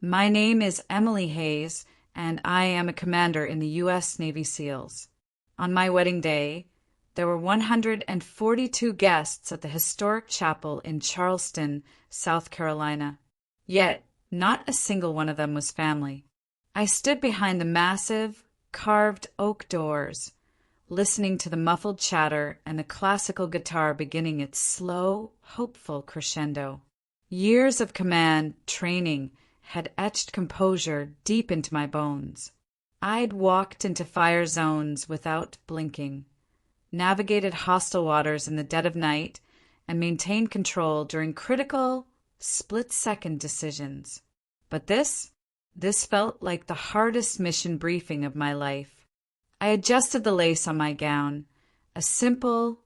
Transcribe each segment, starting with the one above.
My name is Emily Hayes, and I am a commander in the U.S. Navy SEALs. On my wedding day, there were 142 guests at the historic chapel in Charleston, South Carolina. Yet, not a single one of them was family. I stood behind the massive, carved oak doors, listening to the muffled chatter and the classical guitar beginning its slow, hopeful crescendo. Years of command training had etched composure deep into my bones. I'd walked into fire zones without blinking, navigated hostile waters in the dead of night, and maintained control during critical, split-second decisions. But this felt like the hardest mission briefing of my life. I adjusted the lace on my gown, a simple,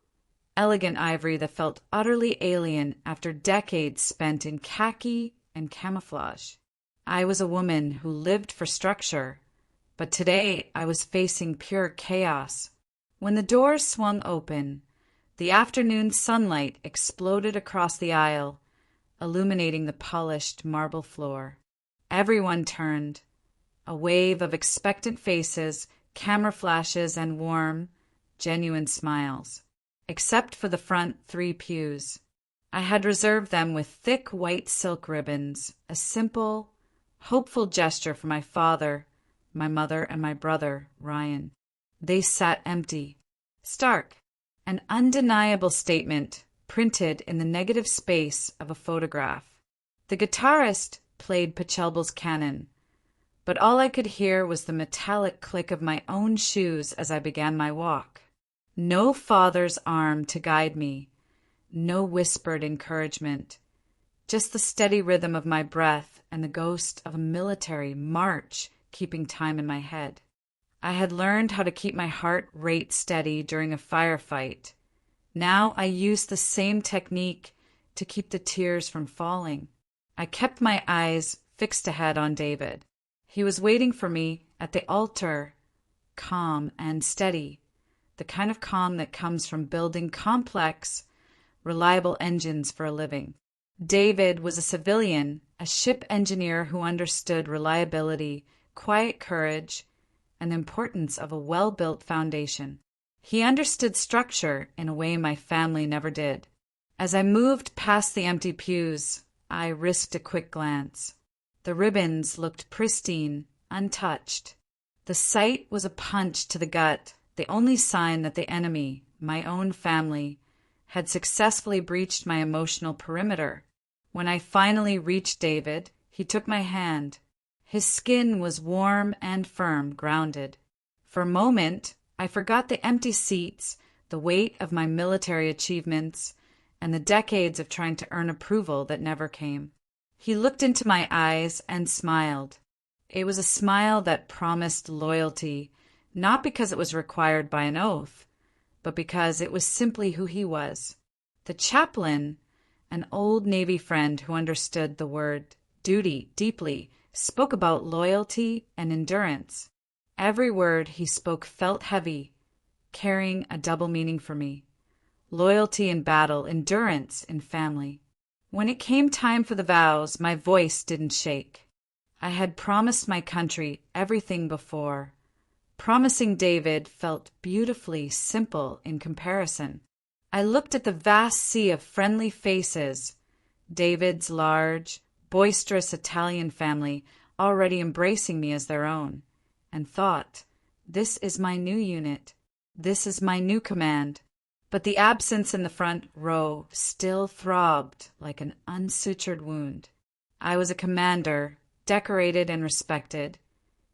elegant ivory that felt utterly alien after decades spent in khaki and camouflage. I was a woman who lived for structure, but today I was facing pure chaos. When the doors swung open, the afternoon sunlight exploded across the aisle, illuminating the polished marble floor. Everyone turned, a wave of expectant faces, camera flashes, and warm, genuine smiles. Except for the front 3 pews. I had reserved them with thick white silk ribbons, a simple, hopeful gesture for my father, my mother, and my brother, Ryan. They sat empty, stark, an undeniable statement printed in the negative space of a photograph. The guitarist played Pachelbel's canon, but all I could hear was the metallic click of my own shoes as I began my walk. No father's arm to guide me, no whispered encouragement, just the steady rhythm of my breath and the ghost of a military march keeping time in my head. I had learned how to keep my heart rate steady during a firefight. Now I used the same technique to keep the tears from falling. I kept my eyes fixed ahead on David. He was waiting for me at the altar, calm and steady, the kind of calm that comes from building complex, reliable engines for a living. David was a civilian, a ship engineer who understood reliability, quiet courage, and the importance of a well-built foundation. He understood structure in a way my family never did. As I moved past the empty pews, I risked a quick glance. The ribbons looked pristine, untouched. The sight was a punch to the gut, the only sign that the enemy, my own family, had successfully breached my emotional perimeter. When I finally reached David, he took my hand. His skin was warm and firm, grounded. For a moment, I forgot the empty seats, the weight of my military achievements, and the decades of trying to earn approval that never came. He looked into my eyes and smiled. It was a smile that promised loyalty, not because it was required by an oath, but because it was simply who he was. The chaplain, an old Navy friend who understood the word duty deeply, spoke about loyalty and endurance. Every word he spoke felt heavy, carrying a double meaning for me. Loyalty in battle, endurance in family. When it came time for the vows, my voice didn't shake. I had promised my country everything before. Promising David felt beautifully simple in comparison. I looked at the vast sea of friendly faces, David's large, boisterous Italian family already embracing me as their own, and thought, this is my new unit. This is my new command. But the absence in the front row still throbbed like an unsutured wound. I was a commander, decorated and respected,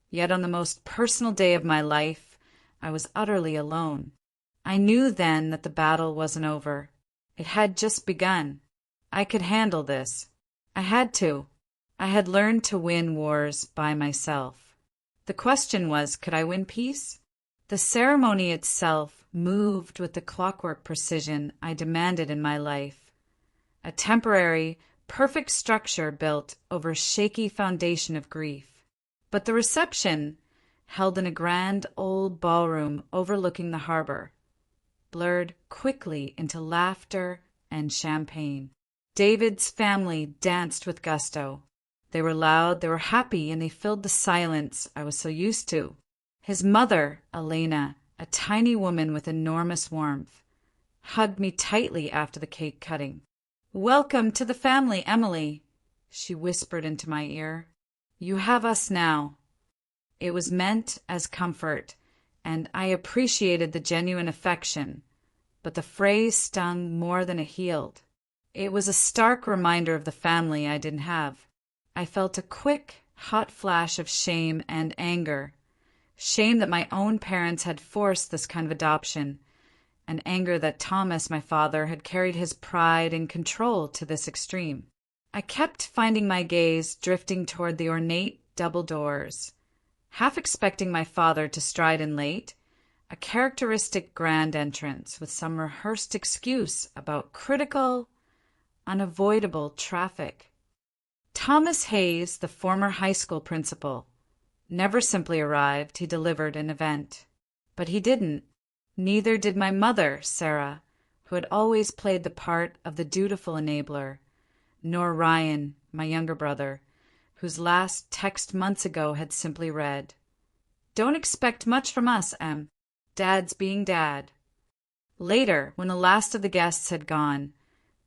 yet on the most personal day of my life, I was utterly alone. I knew then that the battle wasn't over. It had just begun. I could handle this. I had to. I had learned to win wars by myself. The question was, could I win peace? The ceremony itself moved with the clockwork precision I demanded in my life. A temporary, perfect structure built over a shaky foundation of grief. But the reception, held in a grand old ballroom overlooking the harbor, blurred quickly into laughter and champagne. David's family danced with gusto. They were loud, they were happy, and they filled the silence I was so used to. His mother, Elena, a tiny woman with enormous warmth, hugged me tightly after the cake cutting. "Welcome to the family, Emily," she whispered into my ear. "You have us now." It was meant as comfort, and I appreciated the genuine affection, but the phrase stung more than it healed. It was a stark reminder of the family I didn't have. I felt a quick, hot flash of shame and anger. Shame that my own parents had forced this kind of adoption, and anger that Thomas, my father, had carried his pride and control to this extreme. I kept finding my gaze drifting toward the ornate double doors, half expecting my father to stride in late, a characteristic grand entrance with some rehearsed excuse about critical, unavoidable traffic. Thomas Hayes, the former high school principal, never simply arrived, he delivered an event. But he didn't. Neither did my mother, Sarah, who had always played the part of the dutiful enabler, nor Ryan, my younger brother, whose last text months ago had simply read, "Don't expect much from us, Em. Dad's being Dad." Later, when the last of the guests had gone,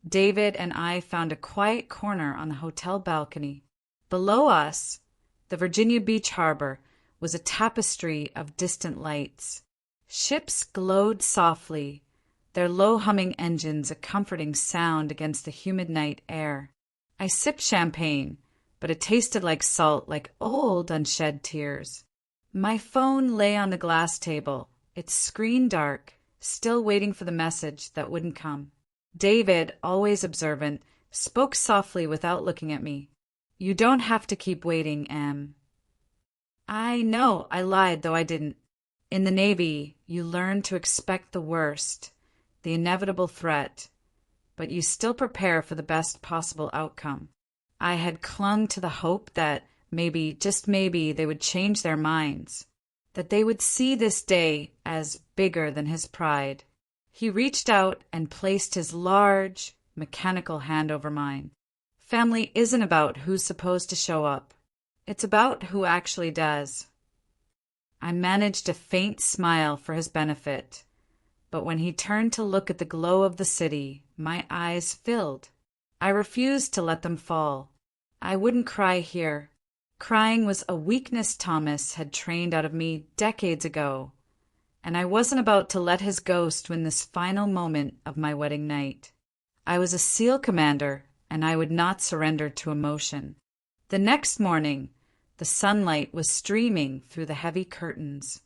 David and I found a quiet corner on the hotel balcony. Below us, the Virginia Beach harbor was a tapestry of distant lights. Ships glowed softly, their low-humming engines a comforting sound against the humid night air. I sipped champagne, but it tasted like salt, like old unshed tears. My phone lay on the glass table, its screen dark, still waiting for the message that wouldn't come. David, always observant, spoke softly without looking at me. "You don't have to keep waiting, Em." "I know," I lied, though I didn't. "In the Navy, you learn to expect the worst, the inevitable threat, but you still prepare for the best possible outcome." I had clung to the hope that maybe, just maybe, they would change their minds, that they would see this day as bigger than his pride. He reached out and placed his large, mechanical hand over mine. Family isn't about who's supposed to show up. It's about who actually does. I managed a faint smile for his benefit, but when he turned to look at the glow of the city, my eyes filled. I refused to let them fall. I wouldn't cry here. Crying was a weakness Thomas had trained out of me decades ago, and I wasn't about to let his ghost win this final moment of my wedding night. I was a SEAL commander, and I would not surrender to emotion. The next morning, the sunlight was streaming through the heavy curtains.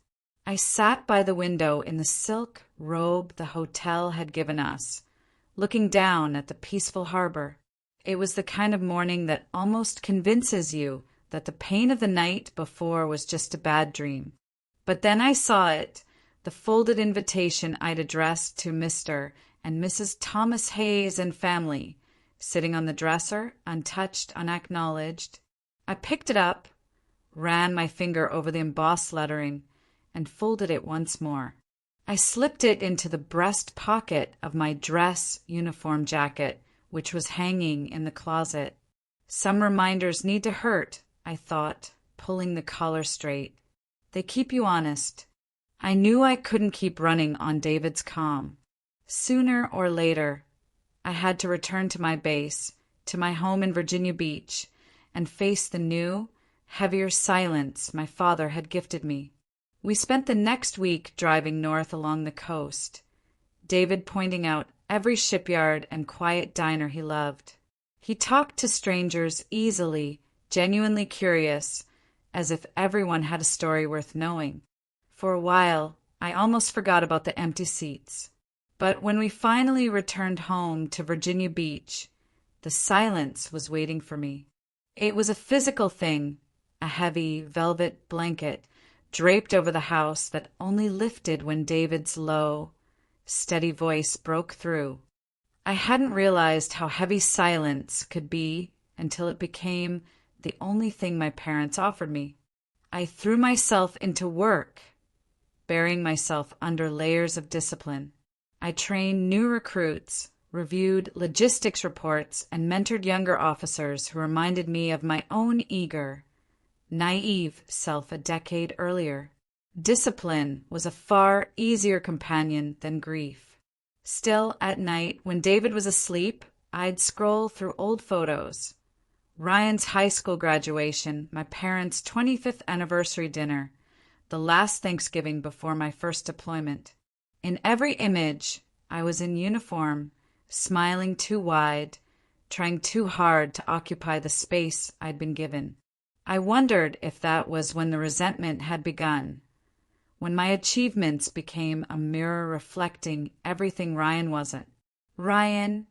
I sat by the window in the silk robe the hotel had given us, looking down at the peaceful harbor. It was the kind of morning that almost convinces you that the pain of the night before was just a bad dream. But then I saw it, the folded invitation I'd addressed to Mr. and Mrs. Thomas Hayes and family, sitting on the dresser, untouched, unacknowledged. I picked it up, ran my finger over the embossed lettering, and folded it once more. I slipped it into the breast pocket of my dress uniform jacket, which was hanging in the closet. Some reminders need to hurt, I thought, pulling the collar straight. They keep you honest. I knew I couldn't keep running on David's calm. Sooner or later, I had to return to my base, to my home in Virginia Beach, and face the new, heavier silence my father had gifted me. We spent the next week driving north along the coast, David pointing out every shipyard and quiet diner he loved. He talked to strangers easily, genuinely curious, as if everyone had a story worth knowing. For a while, I almost forgot about the empty seats. But when we finally returned home to Virginia Beach, the silence was waiting for me. It was a physical thing, a heavy velvet blanket draped over the house that only lifted when David's low, steady voice broke through. I hadn't realized how heavy silence could be until it became the only thing my parents offered me. I threw myself into work, burying myself under layers of discipline. I trained new recruits, reviewed logistics reports, and mentored younger officers who reminded me of my own eager, naive self a decade earlier. Discipline was a far easier companion than grief. Still, at night, when David was asleep, I'd scroll through old photos. Ryan's high school graduation, my parents' 25th anniversary dinner, the last Thanksgiving before my first deployment. In every image, I was in uniform, smiling too wide, trying too hard to occupy the space I'd been given. I wondered if that was when the resentment had begun, when my achievements became a mirror reflecting everything Ryan wasn't. Ryan,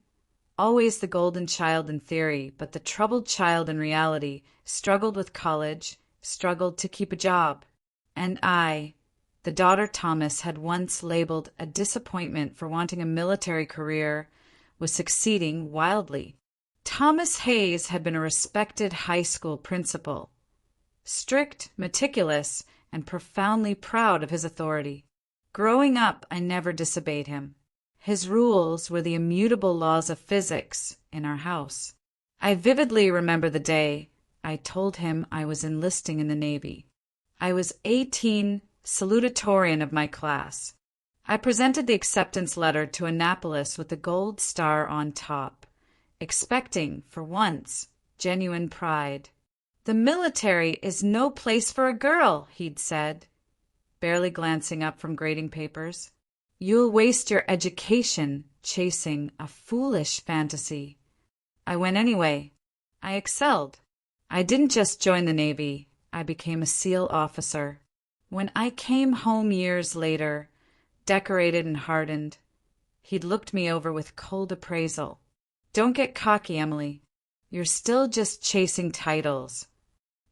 always the golden child in theory, but the troubled child in reality, struggled with college, struggled to keep a job. And I, the daughter Thomas had once labeled a disappointment for wanting a military career, was succeeding wildly. Thomas Hayes had been a respected high school principal, strict, meticulous, and profoundly proud of his authority. Growing up, I never disobeyed him. His rules were the immutable laws of physics in our house. I vividly remember the day I told him I was enlisting in the Navy. I was 18, salutatorian of my class. I presented the acceptance letter to Annapolis with the gold star on top, expecting, for once, genuine pride. "The military is no place for a girl," he'd said, barely glancing up from grading papers. "You'll waste your education chasing a foolish fantasy." I went anyway. I excelled. I didn't just join the Navy, I became a SEAL officer. When I came home years later, decorated and hardened, he'd looked me over with cold appraisal. "Don't get cocky, Emily. You're still just chasing titles."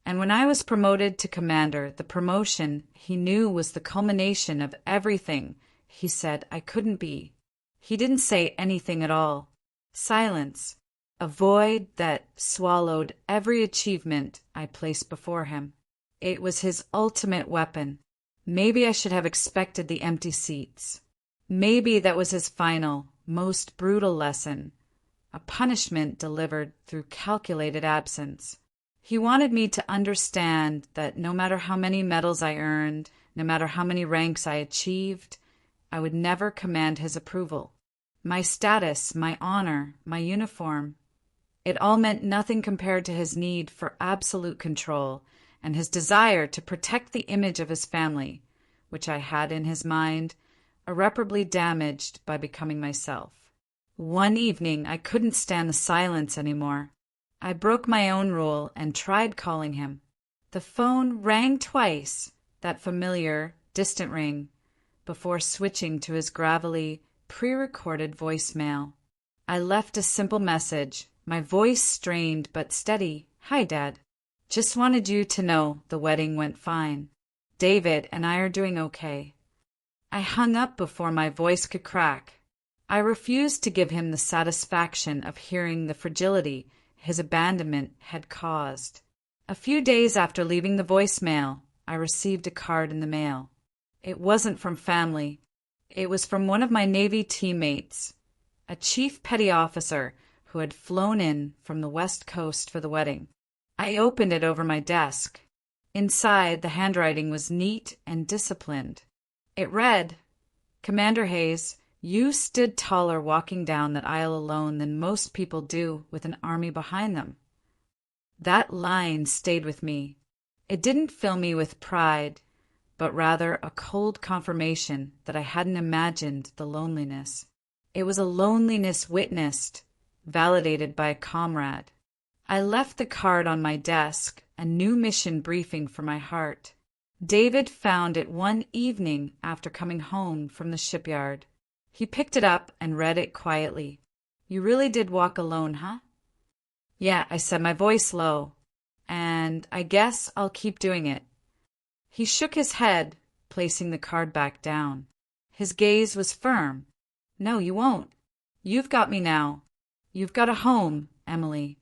And when I was promoted to commander, the promotion he knew was the culmination of everything he said I couldn't be. He didn't say anything at all. Silence, a void that swallowed every achievement I placed before him. It was his ultimate weapon. Maybe I should have expected the empty seats. Maybe that was his final, most brutal lesson, a punishment delivered through calculated absence. He wanted me to understand that no matter how many medals I earned, no matter how many ranks I achieved, I would never command his approval. My status, my honor, my uniform, it all meant nothing compared to his need for absolute control and his desire to protect the image of his family, which I had in his mind irreparably damaged by becoming myself. One evening, I couldn't stand the silence anymore. I broke my own rule and tried calling him. The phone rang twice, that familiar, distant ring, before switching to his gravelly, pre-recorded voicemail. I left a simple message, my voice strained but steady. "Hi, Dad. Just wanted you to know the wedding went fine. David and I are doing okay." I hung up before my voice could crack. I refused to give him the satisfaction of hearing the fragility his abandonment had caused. A few days after leaving the voicemail, I received a card in the mail. It wasn't from family. It was from one of my Navy teammates, a chief petty officer who had flown in from the West Coast for the wedding. I opened it over my desk. Inside, the handwriting was neat and disciplined. It read, "Commander Hayes, you stood taller walking down that aisle alone than most people do with an army behind them." That line stayed with me. It didn't fill me with pride, but rather a cold confirmation that I hadn't imagined the loneliness. It was a loneliness witnessed, validated by a comrade. I left the card on my desk, a new mission briefing for my heart. David found it one evening after coming home from the shipyard. He picked it up and read it quietly. "You really did walk alone, huh?" "Yeah," I said, my voice low. "And I guess I'll keep doing it." He shook his head, placing the card back down. His gaze was firm. "No, you won't. You've got me now. You've got a home, Emily."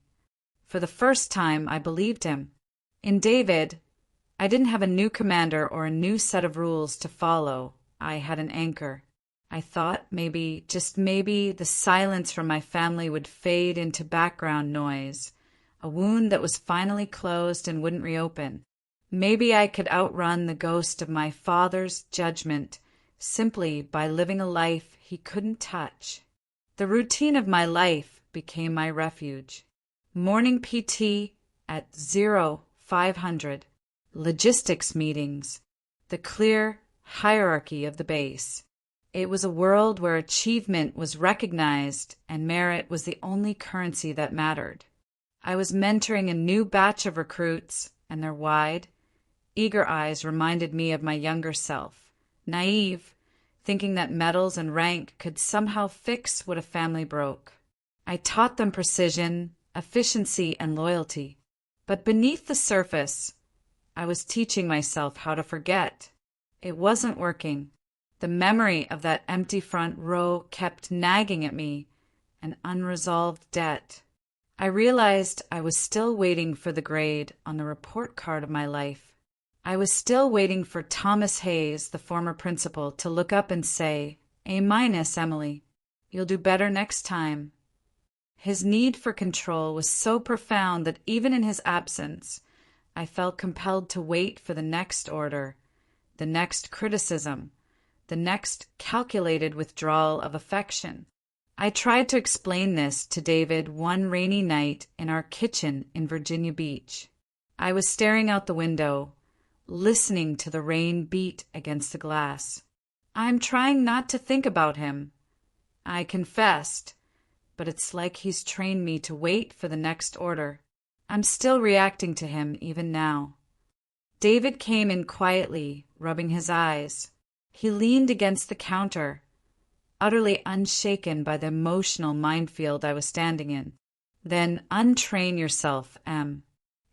For the first time, I believed him. In David, I didn't have a new commander or a new set of rules to follow. I had an anchor. I thought maybe, just maybe, the silence from my family would fade into background noise, a wound that was finally closed and wouldn't reopen. Maybe I could outrun the ghost of my father's judgment simply by living a life he couldn't touch. The routine of my life became my refuge. Morning PT at 0500, logistics meetings, the clear hierarchy of the base. It was a world where achievement was recognized and merit was the only currency that mattered. I was mentoring a new batch of recruits, and their wide, eager eyes reminded me of my younger self, naive, thinking that medals and rank could somehow fix what a family broke. I taught them precision, efficiency, and loyalty. But beneath the surface, I was teaching myself how to forget. It wasn't working. The memory of that empty front row kept nagging at me, an unresolved debt. I realized I was still waiting for the grade on the report card of my life. I was still waiting for Thomas Hayes, the former principal, to look up and say, "A minus, Emily. You'll do better next time." His need for control was so profound that even in his absence, I felt compelled to wait for the next order, the next criticism, the next calculated withdrawal of affection. I tried to explain this to David one rainy night in our kitchen in Virginia Beach. I was staring out the window, listening to the rain beat against the glass. "I'm trying not to think about him," I confessed, "but it's like he's trained me to wait for the next order. I'm still reacting to him even now." David came in quietly, rubbing his eyes. He leaned against the counter, utterly unshaken by the emotional minefield I was standing in. "Then untrain yourself, Em.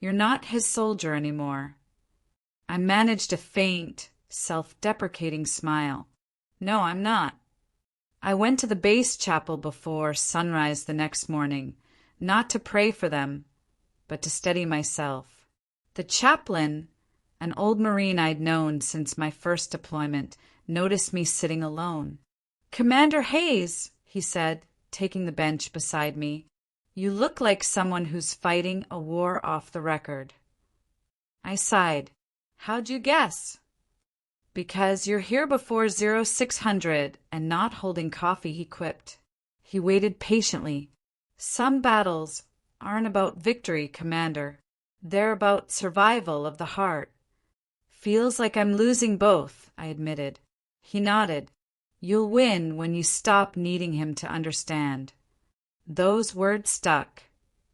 You're not his soldier anymore." I managed a faint, self-deprecating smile. "No, I'm not." I went to the base chapel before sunrise the next morning, not to pray for them, but to steady myself. The chaplain, an old Marine I'd known since my first deployment, noticed me sitting alone. "Commander Hayes," he said, taking the bench beside me, "you look like someone who's fighting a war off the record." I sighed. "How'd you guess?" "Because you're here before 0600 and not holding coffee," he quipped. He waited patiently. "Some battles aren't about victory, Commander. They're about survival of the heart." "Feels like I'm losing both," I admitted. He nodded. "You'll win when you stop needing him to understand." Those words stuck.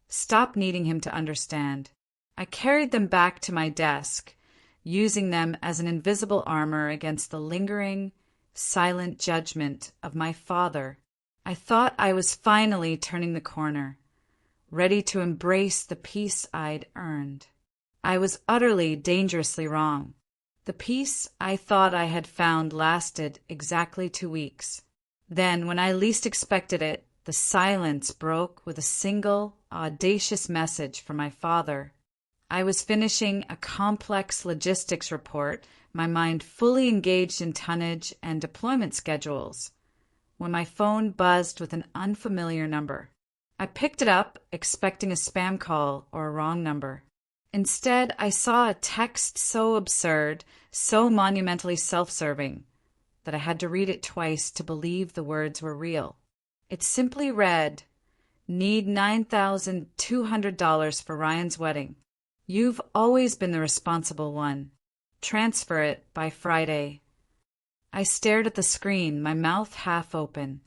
Stop needing him to understand. I carried them back to my desk, using them as an invisible armor against the lingering, silent judgment of my father. I thought I was finally turning the corner, ready to embrace the peace I'd earned. I was utterly, dangerously wrong. The peace I thought I had found lasted exactly 2 weeks. Then, when I least expected it, the silence broke with a single, audacious message from my father. I was finishing a complex logistics report, my mind fully engaged in tonnage and deployment schedules, when my phone buzzed with an unfamiliar number. I picked it up, expecting a spam call or a wrong number. Instead, I saw a text so absurd, so monumentally self-serving, that I had to read it twice to believe the words were real. It simply read, "Need $9,200 for Ryan's wedding. You've always been the responsible one. Transfer it by Friday." I stared at the screen, my mouth half open.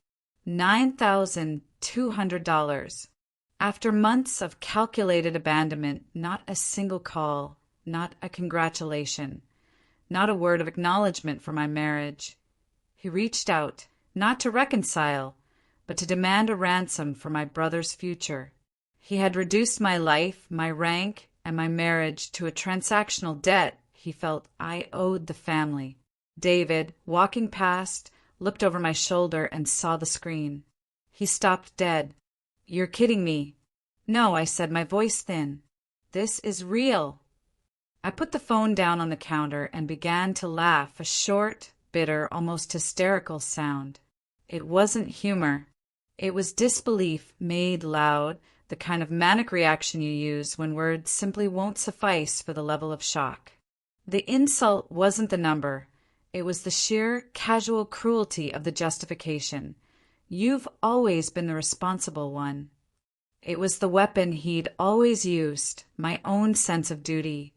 $9,200. After months of calculated abandonment, not a single call, not a congratulation, not a word of acknowledgement for my marriage. He reached out, not to reconcile, but to demand a ransom for my brother's future. He had reduced my life, my rank, and my marriage to a transactional debt he felt I owed the family. David, walking past, looked over my shoulder and saw the screen. He stopped dead. "You're kidding me." "No," I said, my voice thin. "This is real." I put the phone down on the counter and began to laugh, a short, bitter, almost hysterical sound. It wasn't humor. It was disbelief made loud, the kind of manic reaction you use when words simply won't suffice for the level of shock. The insult wasn't the number. It was the sheer, casual cruelty of the justification. You've always been the responsible one. It was the weapon he'd always used, my own sense of duty,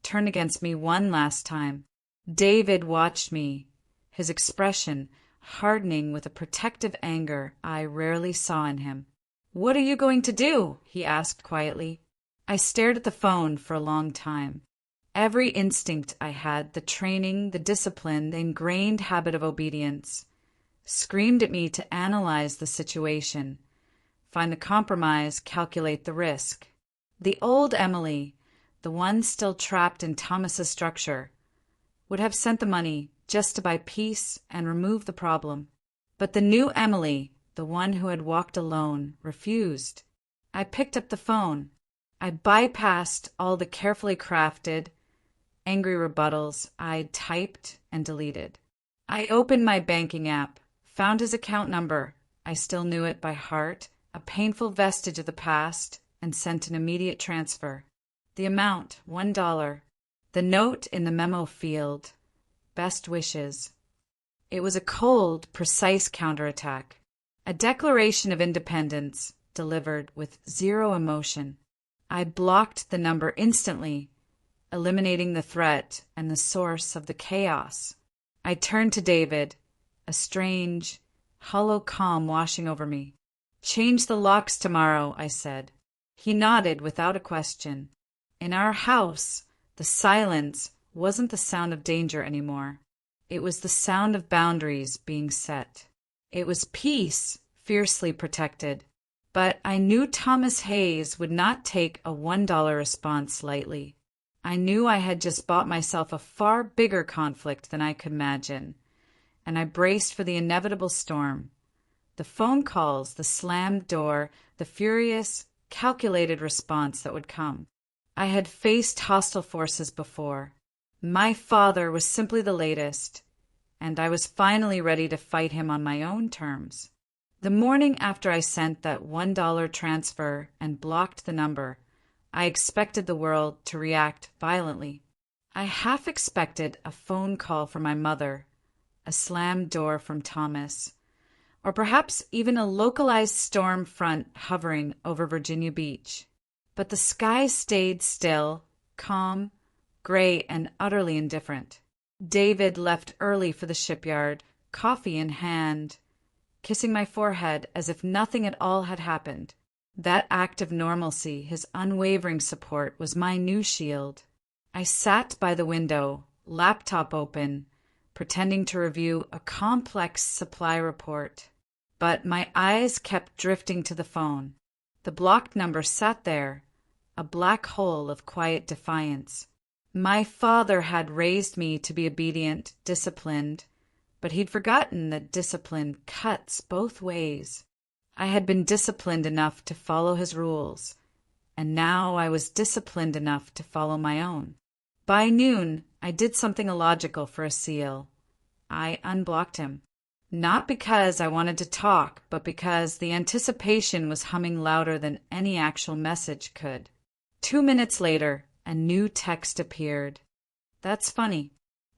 turned against me one last time. David watched me, his expression hardening with a protective anger I rarely saw in him. "What are you going to do?" he asked quietly. I stared at the phone for a long time. Every instinct I had, the training, the discipline, the ingrained habit of obedience, screamed at me to analyze the situation, find the compromise, calculate the risk. The old Emily, the one still trapped in Thomas's structure, would have sent the money just to buy peace and remove the problem. But the new Emily, the one who had walked alone, refused. I picked up the phone. I bypassed all the carefully crafted, angry rebuttals I'd typed and deleted. I opened my banking app, found his account number. I still knew it by heart, a painful vestige of the past, and sent an immediate transfer. The amount, $1. The note in the memo field, best wishes. It was a cold, precise counterattack, a declaration of independence delivered with zero emotion. I blocked the number instantly, eliminating the threat and the source of the chaos. I turned to David, a strange, hollow calm washing over me. "Change the locks tomorrow," I said. He nodded without a question. In our house, the silence wasn't the sound of danger anymore. It was the sound of boundaries being set. It was peace, fiercely protected. But I knew Thomas Hayes would not take a $1 response lightly. I knew I had just bought myself a far bigger conflict than I could imagine, and I braced for the inevitable storm. The phone calls, the slammed door, the furious, calculated response that would come. I had faced hostile forces before. My father was simply the latest, and I was finally ready to fight him on my own terms. The morning after I sent that $1 transfer and blocked the number, I expected the world to react violently. I half expected a phone call from my mother, a slammed door from Thomas, or perhaps even a localized storm front hovering over Virginia Beach. But the sky stayed still, calm, gray, and utterly indifferent. David left early for the shipyard, coffee in hand, kissing my forehead as if nothing at all had happened. That act of normalcy, his unwavering support, was my new shield. I sat by the window, laptop open, pretending to review a complex supply report. But my eyes kept drifting to the phone. The blocked number sat there, a black hole of quiet defiance. My father had raised me to be obedient, disciplined, but he'd forgotten that discipline cuts both ways. I had been disciplined enough to follow his rules, and now I was disciplined enough to follow my own. By noon, I did something illogical for a SEAL. I unblocked him. Not because I wanted to talk, but because the anticipation was humming louder than any actual message could. 2 minutes later, a new text appeared. "That's funny.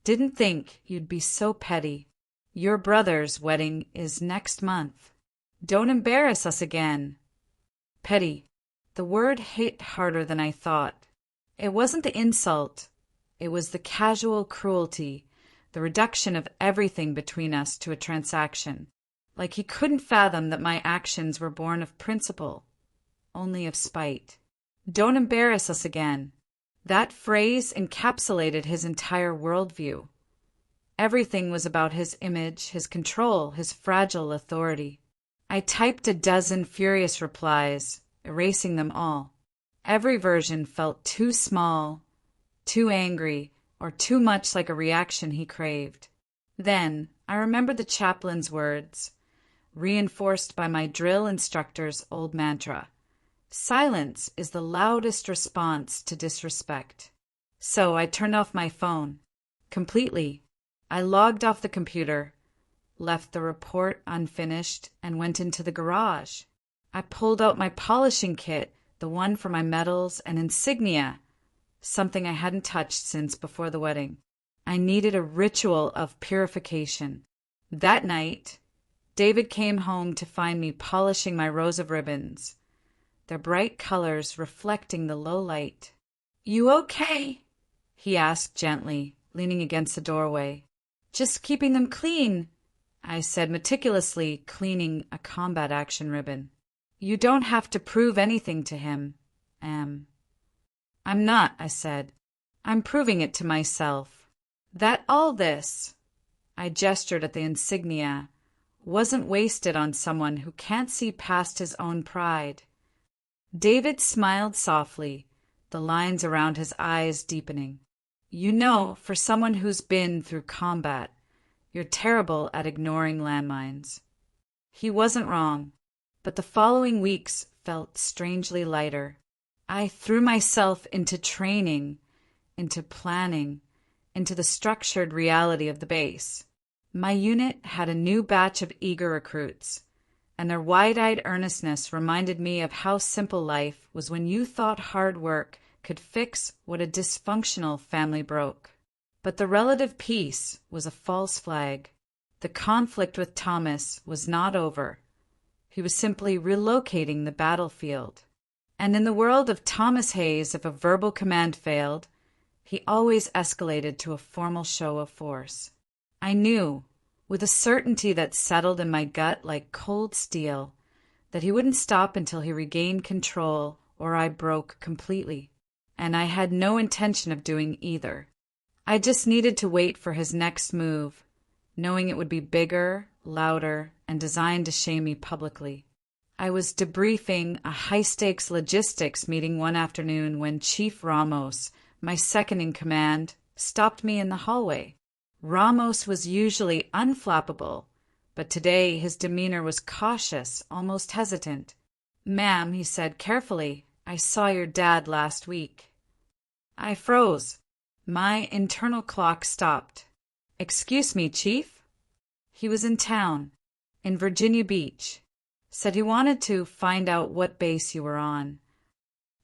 Didn't think you'd be so petty. Your brother's wedding is next month. Don't embarrass us again." Petty. The word hit harder than I thought. It wasn't the insult. It was the casual cruelty, the reduction of everything between us to a transaction. Like he couldn't fathom that my actions were born of principle, only of spite. "Don't embarrass us again." That phrase encapsulated his entire worldview. Everything was about his image, his control, his fragile authority. I typed a dozen furious replies, erasing them all. Every version felt too small, too angry, or too much like a reaction he craved. Then I remembered the chaplain's words, reinforced by my drill instructor's old mantra. Silence is the loudest response to disrespect. So I turned off my phone. Completely. I logged off the computer, left the report unfinished, and went into the garage. I pulled out my polishing kit, the one for my medals and insignia, something I hadn't touched since before the wedding. I needed a ritual of purification. That night, David came home to find me polishing my rows of ribbons, their bright colors reflecting the low light. "You okay?" he asked gently, leaning against the doorway. "Just keeping them clean," I said, meticulously cleaning a combat action ribbon. "You don't have to prove anything to him, Am." "I'm not," I said. "I'm proving it to myself. That all this," I gestured at the insignia, "wasn't wasted on someone who can't see past his own pride." David smiled softly, the lines around his eyes deepening. "You know, for someone who's been through combat, you're terrible at ignoring landmines." He wasn't wrong, but the following weeks felt strangely lighter. I threw myself into training, into planning, into the structured reality of the base. My unit had a new batch of eager recruits, and their wide-eyed earnestness reminded me of how simple life was when you thought hard work could fix what a dysfunctional family broke. But the relative peace was a false flag. The conflict with Thomas was not over. He was simply relocating the battlefield. And in the world of Thomas Hayes, if a verbal command failed, he always escalated to a formal show of force. I knew, with a certainty that settled in my gut like cold steel, that he wouldn't stop until he regained control or I broke completely. And I had no intention of doing either. I just needed to wait for his next move, knowing it would be bigger, louder, and designed to shame me publicly. I was debriefing a high-stakes logistics meeting one afternoon when Chief Ramos, my second-in-command, stopped me in the hallway. Ramos was usually unflappable, but today his demeanor was cautious, almost hesitant. "Ma'am," he said carefully, "I saw your dad last week." I froze. My internal clock stopped. "Excuse me, Chief?" "He was in town, in Virginia Beach. Said he wanted to find out what base you were on.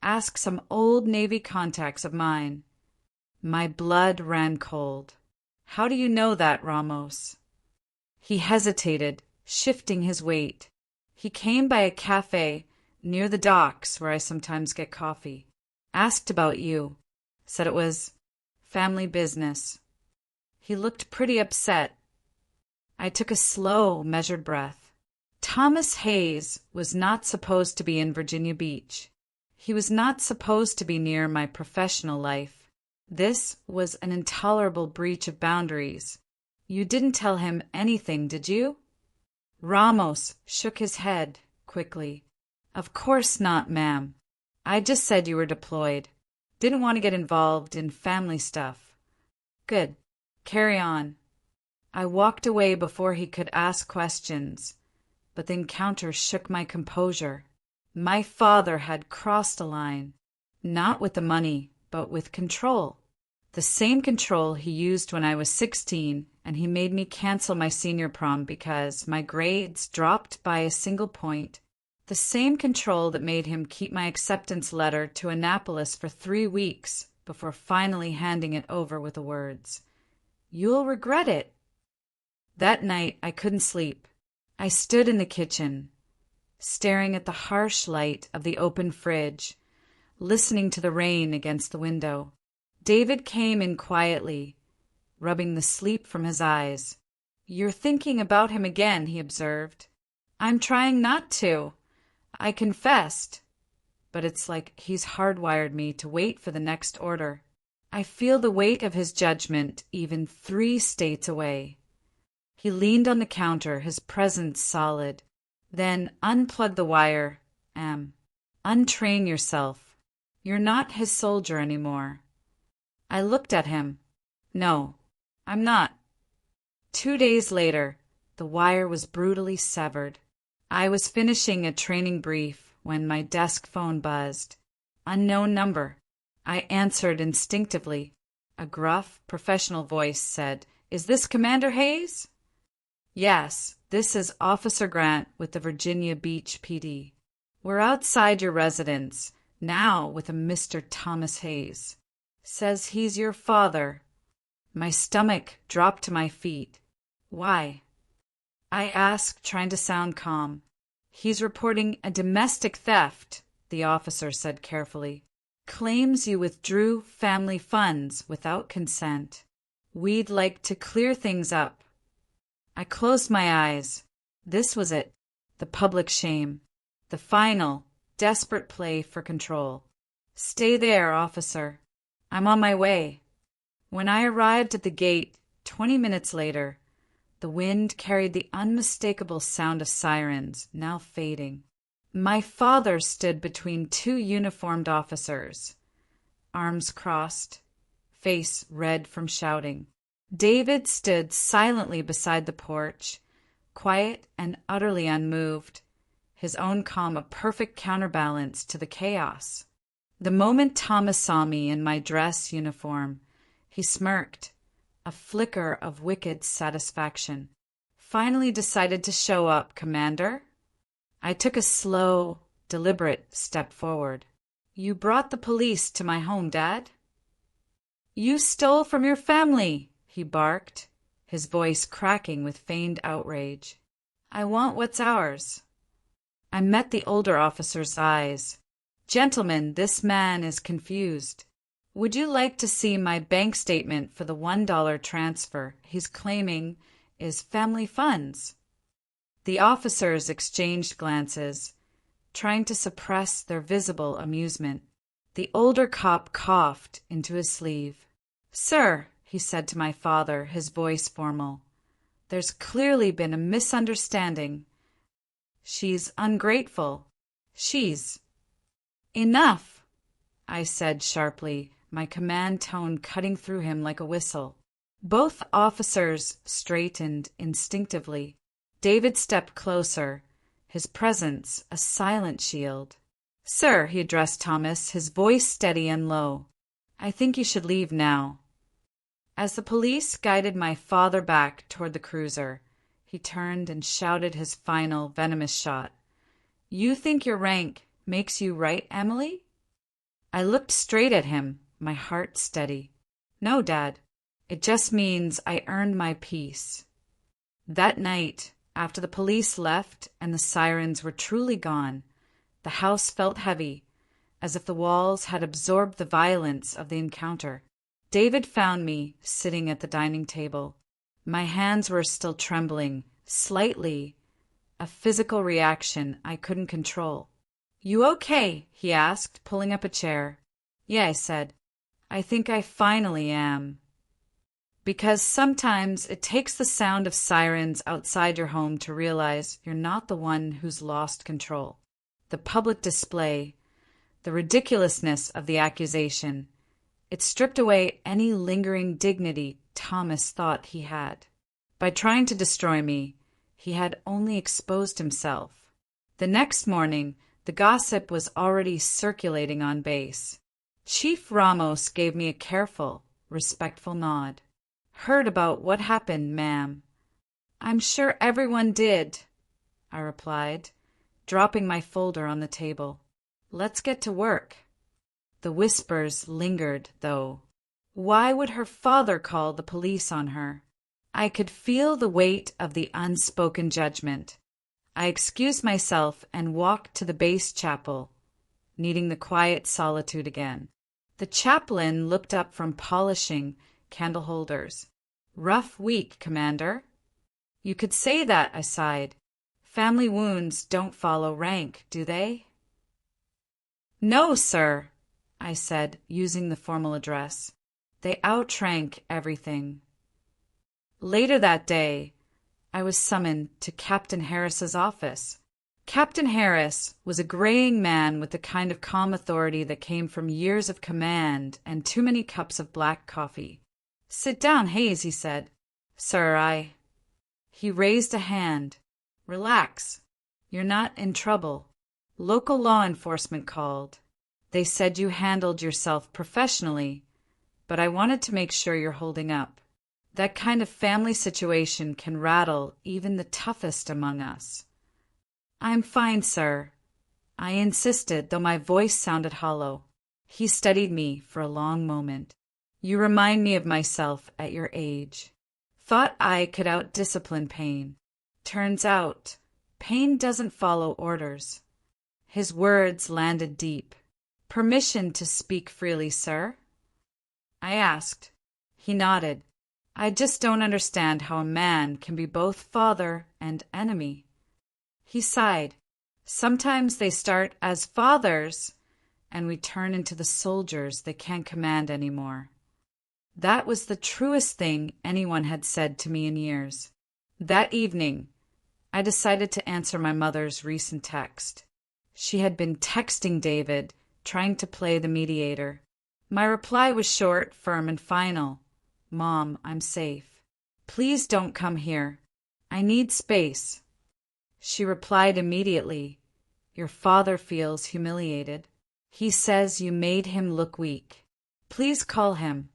Ask some old Navy contacts of mine." My blood ran cold. "How do you know that, Ramos?" He hesitated, shifting his weight. He came by a cafe near the docks where I sometimes get coffee. "Asked about you. Said it was family business." He looked pretty upset. I took a slow, measured breath. Thomas Hayes was not supposed to be in Virginia Beach. He was not supposed to be near my professional life. This was an intolerable breach of boundaries. "You didn't tell him anything, did you?" Ramos shook his head quickly. "Of course not, ma'am. I just said you were deployed. Didn't want to get involved in family stuff." "Good. Carry on." I walked away before he could ask questions, but the encounter shook my composure. My father had crossed a line, not with the money, but with control. The same control he used when I was 16, and he made me cancel my senior prom because my grades dropped by a single point. The same control that made him keep my acceptance letter to Annapolis for 3 weeks before finally handing it over with the words, "You'll regret it." That night I couldn't sleep. I stood in the kitchen, staring at the harsh light of the open fridge, listening to the rain against the window. David came in quietly, rubbing the sleep from his eyes. "You're thinking about him again," he observed. "I'm trying not to. I confessed. But it's like he's hardwired me to wait for the next order. I feel the weight of his judgment even 3 states away." He leaned on the counter, his presence solid. "Then unplug the wire, Untrain yourself. You're not his soldier anymore." I looked at him. "No, I'm not." 2 days later, the wire was brutally severed. I was finishing a training brief when my desk phone buzzed. Unknown number. I answered instinctively. A gruff, professional voice said, "Is this Commander Hayes?" Yes, this is Officer Grant with the Virginia Beach PD. We're outside your residence, now with a Mr. Thomas Hayes. Says he's your father. My stomach dropped to my feet. Why? I asked, trying to sound calm. He's reporting a domestic theft, the officer said carefully. Claims you withdrew family funds without consent. We'd like to clear things up. I closed my eyes. This was it, the public shame, the final, desperate play for control. Stay there, officer. I'm on my way. When I arrived at the gate 20 minutes later, the wind carried the unmistakable sound of sirens, now fading. My father stood between two uniformed officers, arms crossed, face red from shouting. David stood silently beside the porch, quiet and utterly unmoved, his own calm a perfect counterbalance to the chaos. The moment Thomas saw me in my dress uniform, he smirked, a flicker of wicked satisfaction. Finally decided to show up, Commander. I took a slow, deliberate step forward. You brought the police to my home, Dad? You stole from your family, he barked, his voice cracking with feigned outrage. I want what's ours. I met the older officer's eyes. Gentlemen, this man is confused. Would you like to see my bank statement for the $1 transfer he's claiming is family funds? The officers exchanged glances, trying to suppress their visible amusement. The older cop coughed into his sleeve. Sir, he said to my father, his voice formal, there's clearly been a misunderstanding. She's ungrateful. She's... Enough, I said sharply, my command tone cutting through him like a whistle. Both officers straightened instinctively. David stepped closer, his presence a silent shield. Sir, he addressed Thomas, his voice steady and low. I think you should leave now. As the police guided my father back toward the cruiser, he turned and shouted his final venomous shot. You think your rank makes you right, Emily? I looked straight at him, my heart steady. No, Dad. It just means I earned my peace. That night, after the police left and the sirens were truly gone, the house felt heavy, as if the walls had absorbed the violence of the encounter. David found me sitting at the dining table. My hands were still trembling, slightly, a physical reaction I couldn't control. You okay? He asked, pulling up a chair. Yeah, I said. I think I finally am. Because sometimes it takes the sound of sirens outside your home to realize you're not the one who's lost control. The public display, the ridiculousness of the accusation, it stripped away any lingering dignity Thomas thought he had. By trying to destroy me, he had only exposed himself. The next morning, the gossip was already circulating on base. Chief Ramos gave me a careful, respectful nod. Heard about what happened, ma'am. I'm sure everyone did, I replied, dropping my folder on the table. Let's get to work. The whispers lingered, though. Why would her father call the police on her? I could feel the weight of the unspoken judgment. I excused myself and walked to the base chapel, needing the quiet solitude again. The chaplain looked up from polishing candle holders. Rough week, Commander. You could say that, I sighed. Family wounds don't follow rank, do they? No, sir, I said, using the formal address. They outrank everything. Later that day, I was summoned to Captain Harris's office. Captain Harris was a graying man with the kind of calm authority that came from years of command and too many cups of black coffee. Sit down, Hayes, he said. Sir, He raised a hand. Relax. You're not in trouble. Local law enforcement called. They said you handled yourself professionally, but I wanted to make sure you're holding up. That kind of family situation can rattle even the toughest among us. I'm fine, sir, I insisted, though my voice sounded hollow. He studied me for a long moment. You remind me of myself at your age. Thought I could out-discipline pain. Turns out, pain doesn't follow orders. His words landed deep. Permission to speak freely, sir? I asked. He nodded. I just don't understand how a man can be both father and enemy. He sighed. Sometimes they start as fathers, and we turn into the soldiers they can't command anymore. That was the truest thing anyone had said to me in years. That evening, I decided to answer my mother's recent text. She had been texting David, trying to play the mediator. My reply was short, firm, and final. Mom, I'm safe. Please don't come here. I need space. She replied immediately, Your father feels humiliated. He says you made him look weak. Please call him.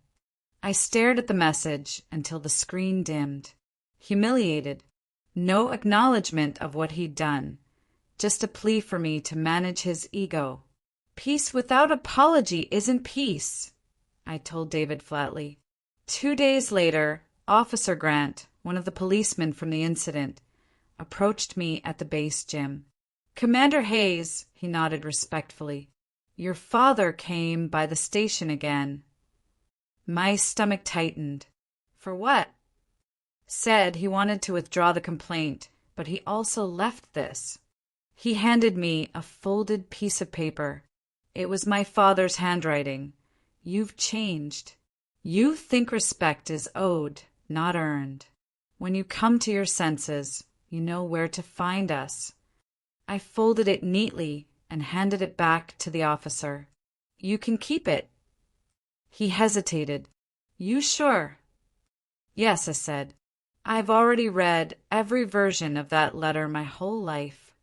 I stared at the message until the screen dimmed. Humiliated. No acknowledgement of what he'd done. Just a plea for me to manage his ego. Peace without apology isn't peace, I told David flatly. 2 days later, Officer Grant, one of the policemen from the incident, approached me at the base gym. Commander Hayes, he nodded respectfully. Your father came by the station again. My stomach tightened. For what? Said he wanted to withdraw the complaint, but he also left this. He handed me a folded piece of paper. It was my father's handwriting. You've changed. You think respect is owed, not earned. When you come to your senses, you know where to find us. I folded it neatly and handed it back to the officer. You can keep it. He hesitated. You sure? Yes, I said. I've already read every version of that letter my whole life.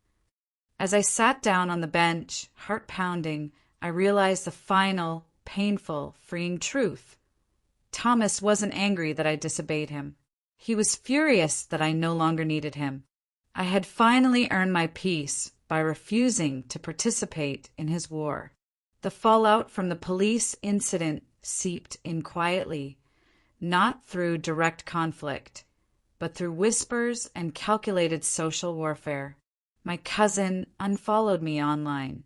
As I sat down on the bench, heart pounding, I realized the final, painful, freeing truth. Thomas wasn't angry that I disobeyed him. He was furious that I no longer needed him. I had finally earned my peace by refusing to participate in his war. The fallout from the police incident seeped in quietly, not through direct conflict, but through whispers and calculated social warfare. My cousin unfollowed me online.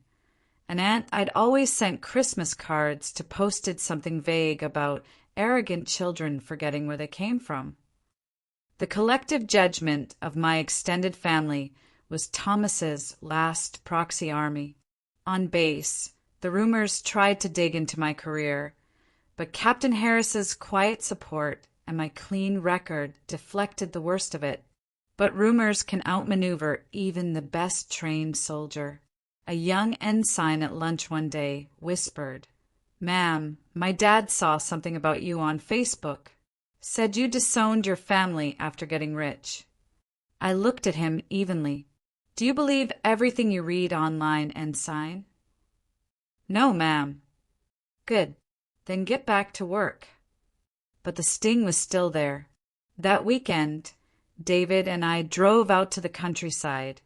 An aunt I'd always sent Christmas cards to posted something vague about arrogant children forgetting where they came from. The collective judgment of my extended family was Thomas's last proxy army. On base, the rumors tried to dig into my career, but Captain Harris's quiet support and my clean record deflected the worst of it. But rumors can outmaneuver even the best trained soldier. A young ensign at lunch one day whispered, Ma'am, my dad saw something about you on Facebook. Said you disowned your family after getting rich. I looked at him evenly. Do you believe everything you read online, ensign? No, ma'am. Good. Then get back to work. But the sting was still there. That weekend, David and I drove out to the countryside,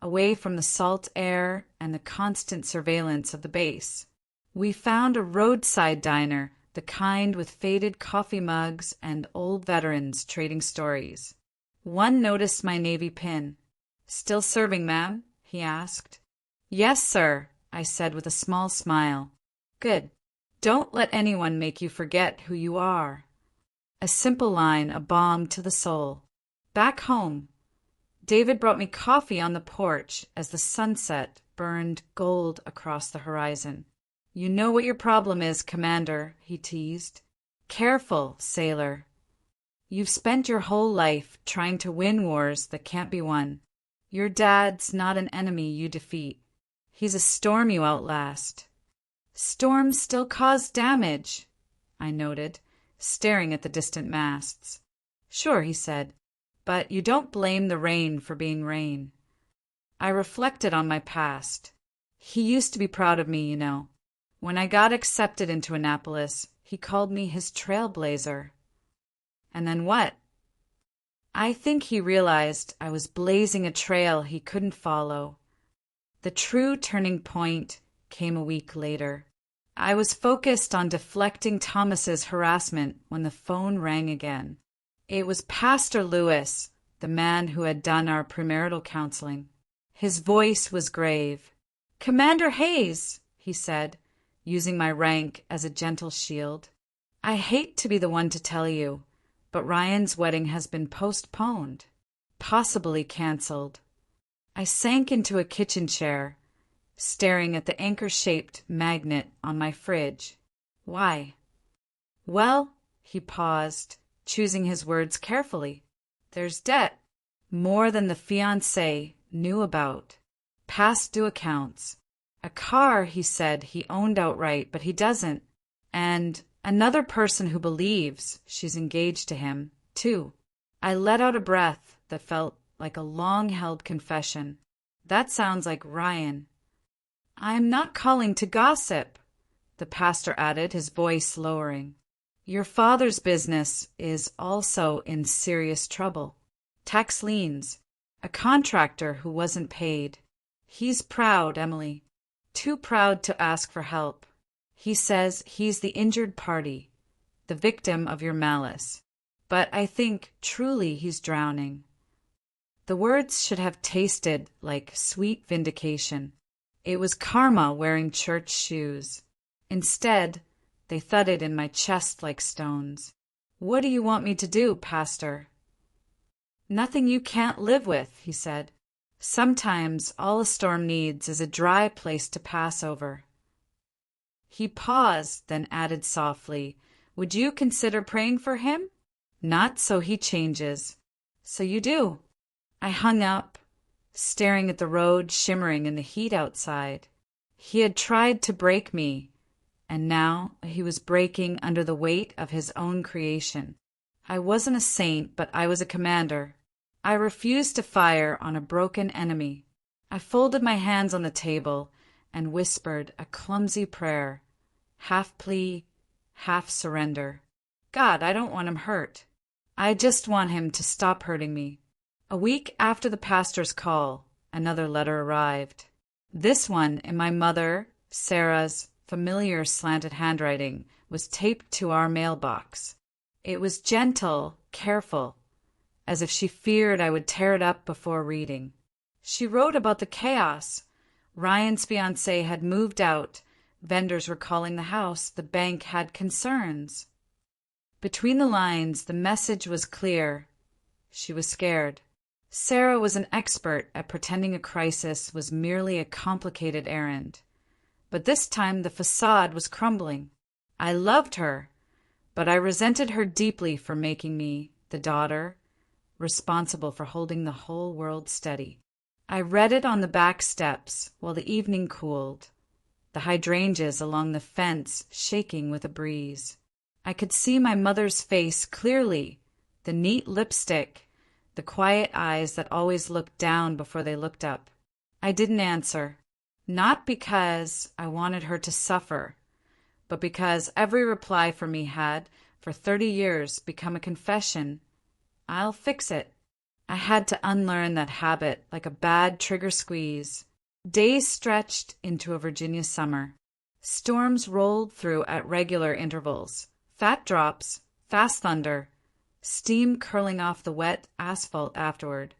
away from the salt air and the constant surveillance of the base. We found a roadside diner, the kind with faded coffee mugs and old veterans trading stories. One noticed my Navy pin. Still serving, ma'am? He asked. Yes, sir, I said with a small smile. Good. Don't let anyone make you forget who you are. A simple line, a balm to the soul. Back home, David brought me coffee on the porch as the sunset burned gold across the horizon. You know what your problem is, Commander, he teased. Careful, sailor. You've spent your whole life trying to win wars that can't be won. Your dad's not an enemy you defeat. He's a storm you outlast. Storms still cause damage, I noted, staring at the distant masts. Sure, he said, but you don't blame the rain for being rain. I reflected on my past. He used to be proud of me, you know. When I got accepted into Annapolis, he called me his trailblazer. And then what? I think he realized I was blazing a trail he couldn't follow. The true turning point came a week later. I was focused on deflecting Thomas's harassment when the phone rang again. It was Pastor Lewis, the man who had done our premarital counseling. His voice was grave. "Commander Hayes," he said, using my rank as a gentle shield. "I hate to be the one to tell you, but Ryan's wedding has been postponed, possibly canceled." I sank into a kitchen chair, staring at the anchor-shaped magnet on my fridge. "Why?" "Well," he paused, choosing his words carefully. "There's debt, more than the fiancé knew about. Past due accounts. A car, he said, he owned outright, but he doesn't. And another person who believes she's engaged to him, too." I let out a breath that felt like a long-held confession. "That sounds like Ryan." "I am not calling to gossip," the pastor added, his voice lowering. "Your father's business is also in serious trouble. Tax liens, a contractor who wasn't paid. He's proud, Emily, too proud to ask for help. He says he's the injured party, the victim of your malice. But I think truly he's drowning." The words should have tasted like sweet vindication. It was karma wearing church shoes. Instead, they thudded in my chest like stones. "What do you want me to do, Pastor?" "Nothing you can't live with," he said. "Sometimes all a storm needs is a dry place to pass over." He paused, then added softly, "Would you consider praying for him? Not so he changes." "So you do." I hung up, staring at the road shimmering in the heat outside. He had tried to break me, and now he was breaking under the weight of his own creation. I wasn't a saint, but I was a commander. I refused to fire on a broken enemy. I folded my hands on the table and whispered a clumsy prayer, half plea, half surrender. "God, I don't want him hurt. I just want him to stop hurting me." A week after the pastor's call, another letter arrived. This one, in my mother, Sarah's, familiar slanted handwriting, was taped to our mailbox. It was gentle, careful, as if she feared I would tear it up before reading. She wrote about the chaos. Ryan's fiancée had moved out. Vendors were calling the house. The bank had concerns. Between the lines, the message was clear. She was scared. Sarah was an expert at pretending a crisis was merely a complicated errand. But this time the facade was crumbling. I loved her, but I resented her deeply for making me, the daughter, responsible for holding the whole world steady. I read it on the back steps while the evening cooled, the hydrangeas along the fence shaking with a breeze. I could see my mother's face clearly, the neat lipstick, the quiet eyes that always looked down before they looked up. I didn't answer, not because I wanted her to suffer, but because every reply from me had, for 30 years, become a confession. I'll fix it. I had to unlearn that habit like a bad trigger squeeze. Days stretched into a Virginia summer. Storms rolled through at regular intervals. Fat drops, fast thunder, steam curling off the wet asphalt afterward.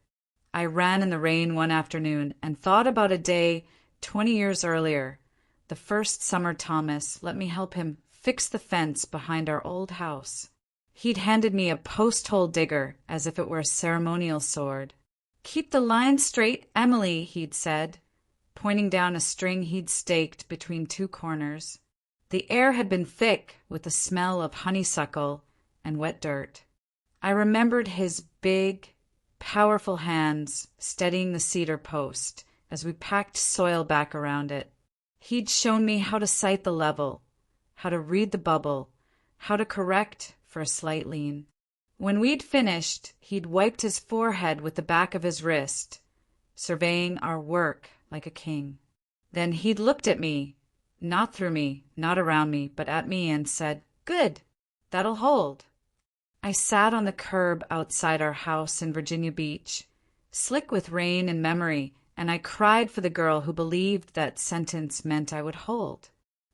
I ran in the rain one afternoon and thought about a day 20 years earlier, the first summer Thomas let me help him fix the fence behind our old house. He'd handed me a post-hole digger as if it were a ceremonial sword. "Keep the line straight, Emily," he'd said, pointing down a string he'd staked between two corners. The air had been thick with the smell of honeysuckle and wet dirt. I remembered his big, powerful hands steadying the cedar post as we packed soil back around it. He'd shown me how to sight the level, how to read the bubble, how to correct for a slight lean. When we'd finished, he'd wiped his forehead with the back of his wrist, surveying our work like a king. Then he'd looked at me, not through me, not around me, but at me, and said, "Good, that'll hold." I sat on the curb outside our house in Virginia Beach, slick with rain and memory, and I cried for the girl who believed that sentence meant I would hold.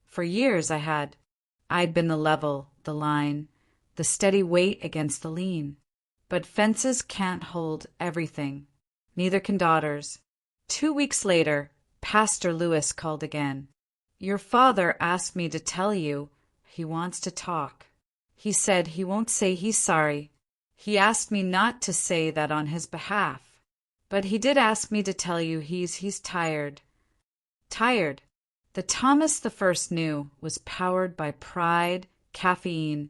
For years I'd been the level, the line, the steady weight against the lean. But fences can't hold everything. Neither can daughters. 2 weeks later, Pastor Lewis called again. Your father asked me to tell you he wants to talk. He said he won't say he's sorry. He asked me not to say that on his behalf. But he did ask me to tell you he's tired. Tired. The Thomas the First knew was powered by pride, caffeine,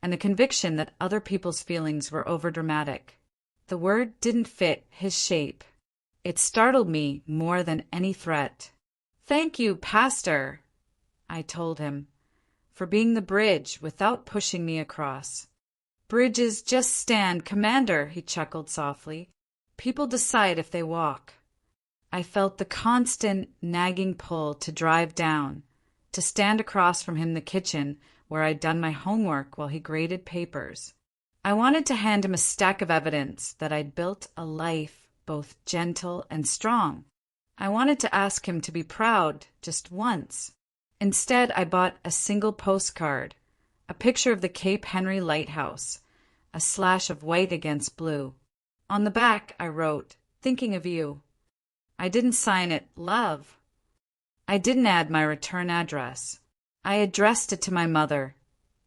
and the conviction that other people's feelings were overdramatic. The word didn't fit his shape. It startled me more than any threat. Thank you, Pastor, I told him, for being the bridge without pushing me across. Bridges just stand, Commander, he chuckled softly. People decide if they walk. I felt the constant, nagging pull to drive down, to stand across from him in the kitchen where I'd done my homework while he graded papers. I wanted to hand him a stack of evidence that I'd built a life both gentle and strong. I wanted to ask him to be proud just once. Instead, I bought a single postcard, a picture of the Cape Henry lighthouse, a slash of white against blue. On the back, I wrote, "Thinking of you." I didn't sign it, "Love." I didn't add my return address. I addressed it to my mother,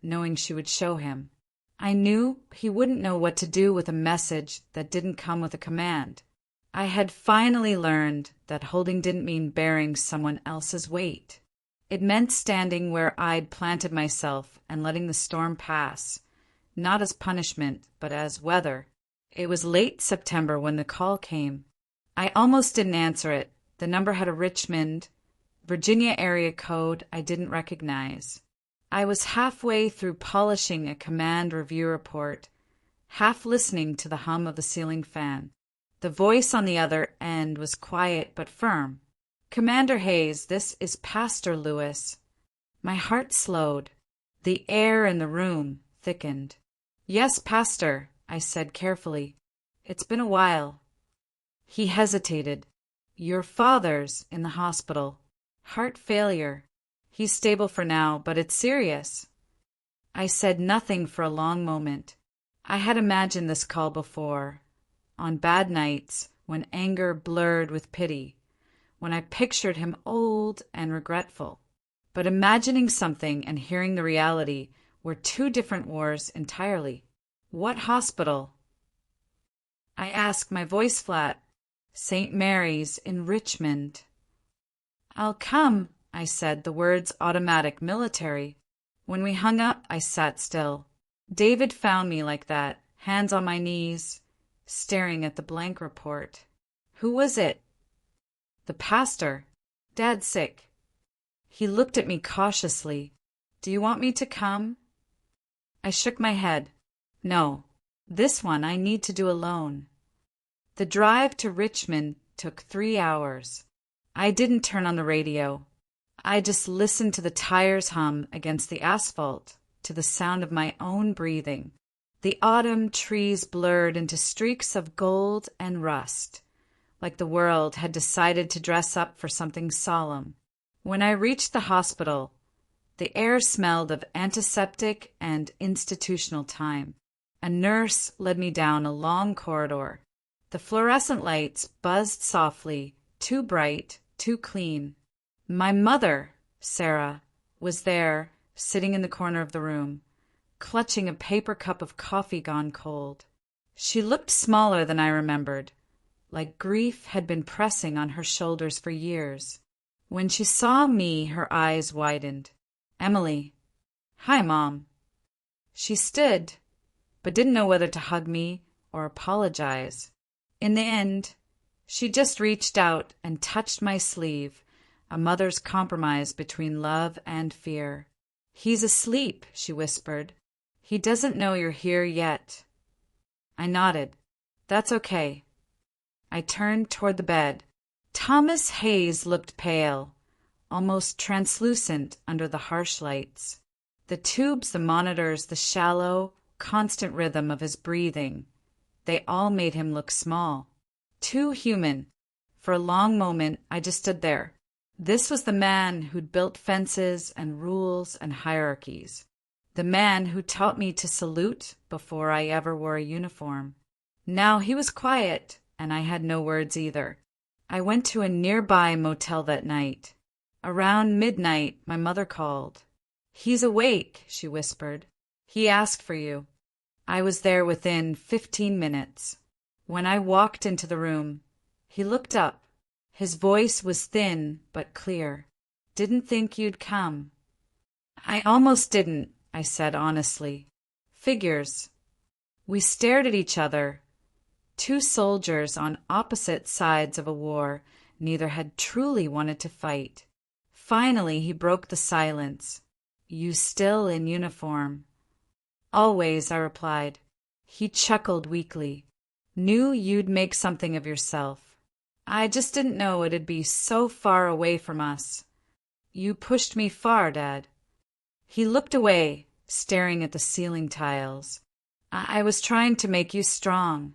knowing she would show him. I knew he wouldn't know what to do with a message that didn't come with a command. I had finally learned that holding didn't mean bearing someone else's weight. It meant standing where I'd planted myself and letting the storm pass, not as punishment, but as weather. It was late September when the call came. I almost didn't answer it. The number had a Richmond, Virginia area code I didn't recognize. I was halfway through polishing a command review report, half listening to the hum of the ceiling fan. The voice on the other end was quiet but firm. "Commander Hayes, this is Pastor Lewis." My heart slowed. The air in the room thickened. "Yes, Pastor," I said carefully. "It's been a while." He hesitated. "Your father's in the hospital. Heart failure. He's stable for now, but it's serious." I said nothing for a long moment. I had imagined this call before, on bad nights when anger blurred with pity, when I pictured him old and regretful. But imagining something and hearing the reality were two different wars entirely. "What hospital?" I asked, my voice flat. "St. Mary's in Richmond." "I'll come," I said, the words automatic, military. When we hung up, I sat still. David found me like that, hands on my knees, staring at the blank report. "Who was it?" "The pastor. Dad's sick." He looked at me cautiously. "Do you want me to come?" I shook my head. "No, this one I need to do alone." The drive to Richmond took 3 hours. I didn't turn on the radio. I just listened to the tires hum against the asphalt, to the sound of my own breathing. The autumn trees blurred into streaks of gold and rust, like the world had decided to dress up for something solemn. When I reached the hospital, the air smelled of antiseptic and institutional time. A nurse led me down a long corridor. The fluorescent lights buzzed softly, too bright, too clean. My mother, Sarah, was there, sitting in the corner of the room, clutching a paper cup of coffee gone cold. She looked smaller than I remembered, like grief had been pressing on her shoulders for years. When she saw me, her eyes widened. "Emily." "Hi, Mom." She stood, but didn't know whether to hug me or apologize. In the end, she just reached out and touched my sleeve, a mother's compromise between love and fear. "He's asleep," she whispered. "He doesn't know you're here yet." I nodded. "That's okay." I turned toward the bed. Thomas Hayes looked pale, almost translucent under the harsh lights. The tubes, the monitors, the shallow, constant rhythm of his breathing. They all made him look small. Too human. For a long moment, I just stood there. This was the man who'd built fences and rules and hierarchies. The man who taught me to salute before I ever wore a uniform. Now he was quiet, and I had no words either. I went to a nearby motel that night. Around midnight, my mother called. "He's awake," she whispered. "He asked for you." I was there within 15 minutes. When I walked into the room, he looked up. His voice was thin but clear. "Didn't think you'd come." "I almost didn't," I said honestly. "Figures." We stared at each other. Two soldiers on opposite sides of a war neither had truly wanted to fight. Finally, he broke the silence. "You still in uniform?" "Always," I replied. He chuckled weakly. "Knew you'd make something of yourself. I just didn't know it'd be so far away from us." "You pushed me far, Dad." He looked away, staring at the ceiling tiles. I was trying to make you strong."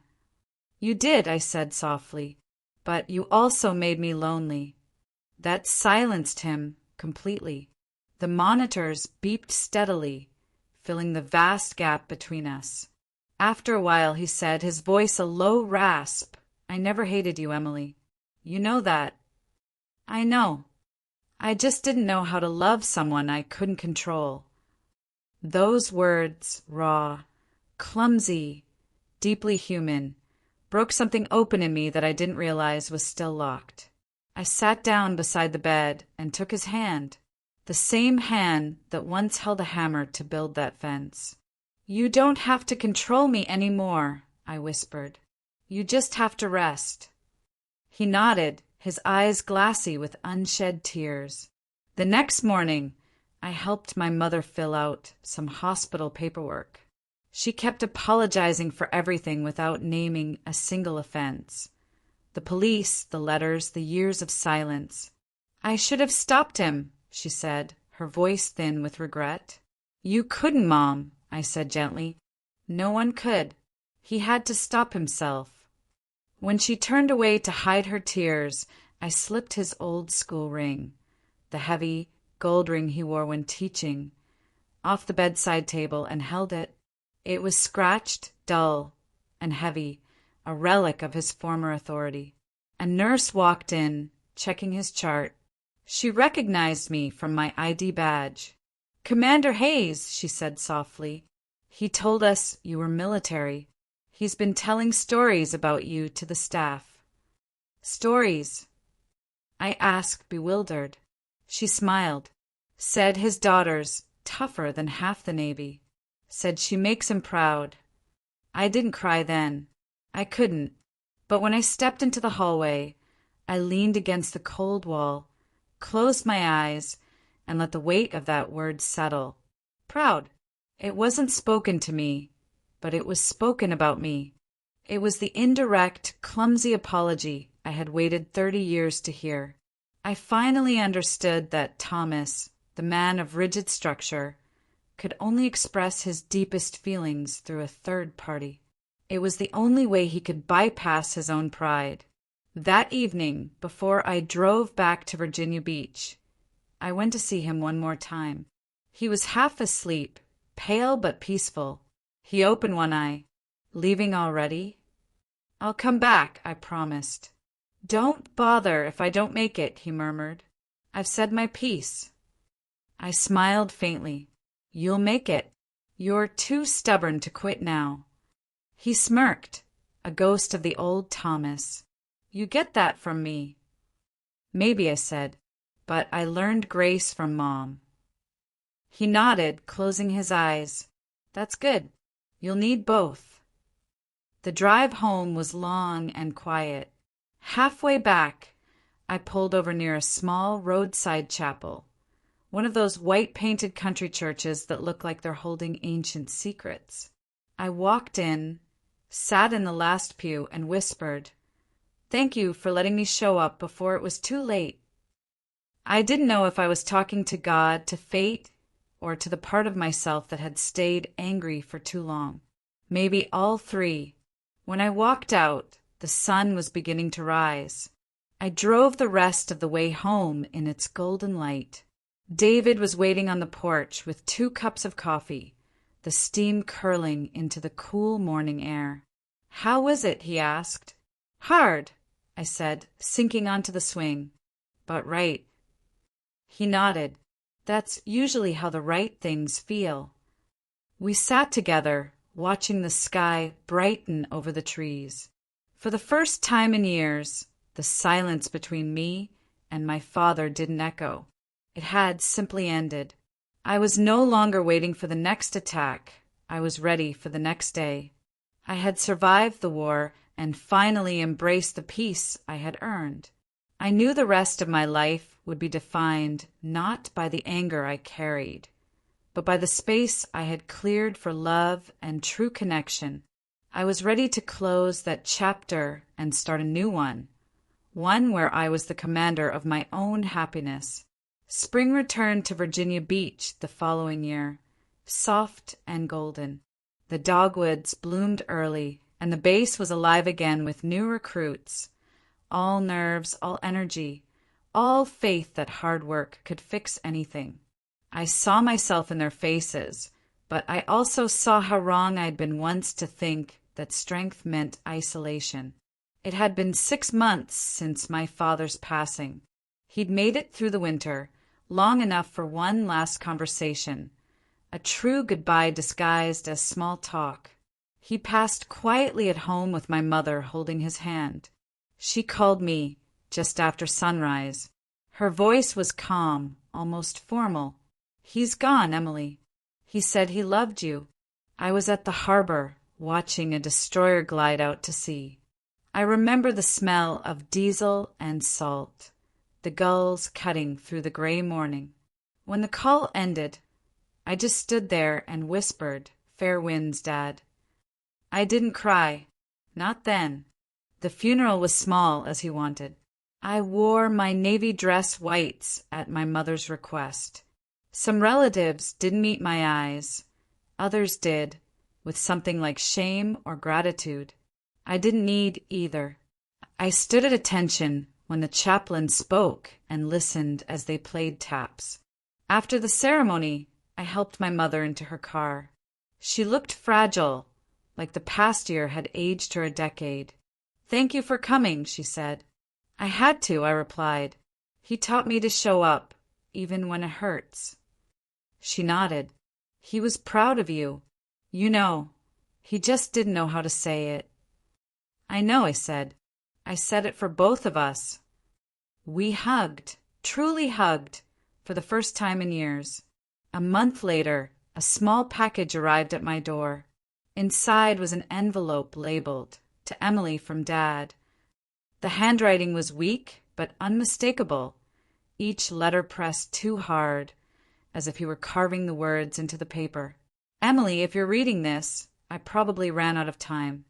"You did," I said softly, "but you also made me lonely." That silenced him completely. The monitors beeped steadily, filling the vast gap between us. After a while he said, his voice a low rasp, "I never hated you, Emily. You know that." "I know. I just didn't know how to love someone I couldn't control." Those words, raw, clumsy, deeply human, broke something open in me that I didn't realize was still locked. I sat down beside the bed and took his hand, the same hand that once held a hammer to build that fence. "You don't have to control me anymore," I whispered. "You just have to rest." He nodded, his eyes glassy with unshed tears. The next morning, I helped my mother fill out some hospital paperwork. She kept apologizing for everything without naming a single offense. The police, the letters, the years of silence. "I should have stopped him," she said, her voice thin with regret. "You couldn't, Mom," I said gently. "No one could. He had to stop himself." When she turned away to hide her tears, I slipped his old school ring, the heavy gold ring he wore when teaching, off the bedside table and held it. It was scratched, dull, and heavy, a relic of his former authority. A nurse walked in, checking his chart. She recognized me from my ID badge. "Commander Hayes," she said softly. "He told us you were military. He's been telling stories about you to the staff." "Stories?" I asked, bewildered. She smiled. "Said his daughter's tougher than half the Navy. Said she makes him proud." I didn't cry then. I couldn't. But when I stepped into the hallway, I leaned against the cold wall, closed my eyes, and let the weight of that word settle. Proud. It wasn't spoken to me, but it was spoken about me. It was the indirect, clumsy apology I had waited 30 years to hear. I finally understood that Thomas, the man of rigid structure, could only express his deepest feelings through a third party. It was the only way he could bypass his own pride. That evening, before I drove back to Virginia Beach, I went to see him one more time. He was half asleep, pale but peaceful. He opened one eye. "Leaving already?" "I'll come back," I promised. "Don't bother if I don't make it," he murmured. "I've said my piece." I smiled faintly. "You'll make it. You're too stubborn to quit now." He smirked, a ghost of the old Thomas. "You get that from me." "Maybe," I said, "but I learned grace from Mom." He nodded, closing his eyes. "That's good. You'll need both." The drive home was long and quiet. Halfway back, I pulled over near a small roadside chapel, one of those white-painted country churches that look like they're holding ancient secrets. I walked in, sat in the last pew, and whispered, "Thank you for letting me show up before it was too late." I didn't know if I was talking to God, to fate, or to the part of myself that had stayed angry for too long. Maybe all three. When I walked out, the sun was beginning to rise. I drove the rest of the way home in its golden light. David was waiting on the porch with 2 cups of coffee, the steam curling into the cool morning air. "How was it?" he asked. "Hard," I said, sinking onto the swing. "But right." He nodded. That's usually how the right things feel. We sat together, watching the sky brighten over the trees. For the first time in years, the silence between me and my father didn't echo. It had simply ended. I was no longer waiting for the next attack. I was ready for the next day. I had survived the war and finally embraced the peace I had earned. I knew the rest of my life would be defined not by the anger I carried, but by the space I had cleared for love and true connection. I was ready to close that chapter and start a new one where I was the commander of my own happiness. Spring returned to Virginia Beach the following year, soft and golden. The dogwoods bloomed early, and the base was alive again with new recruits. All nerves, all energy, all faith that hard work could fix anything. I saw myself in their faces, but I also saw how wrong I'd been once to think that strength meant isolation. It had been 6 months since my father's passing. He'd made it through the winter, long enough for one last conversation, a true goodbye disguised as small talk. He passed quietly at home with my mother holding his hand. She called me just after sunrise. Her voice was calm, almost formal. "He's gone, Emily. He said he loved you." I was at the harbor, watching a destroyer glide out to sea. I remember the smell of diesel and salt, the gulls cutting through the gray morning. When the call ended, I just stood there and whispered, "Fair winds, Dad." I didn't cry. Not then. The funeral was small as he wanted. I wore my navy dress whites at my mother's request. Some relatives didn't meet my eyes. Others did, with something like shame or gratitude. I didn't need either. I stood at attention when the chaplain spoke and listened as they played taps. After the ceremony, I helped my mother into her car. She looked fragile, like the past year had aged her a decade. "Thank you for coming," she said. "I had to," I replied. "He taught me to show up, even when it hurts." She nodded. "He was proud of you. You know, he just didn't know how to say it." "I know," I said. "I said it for both of us." We hugged, truly hugged, for the first time in years. A month later, a small package arrived at my door. Inside was an envelope labeled, "To Emily from Dad." The handwriting was weak, but unmistakable, each letter pressed too hard, as if he were carving the words into the paper. "Emily, if you're reading this," I probably ran out of time.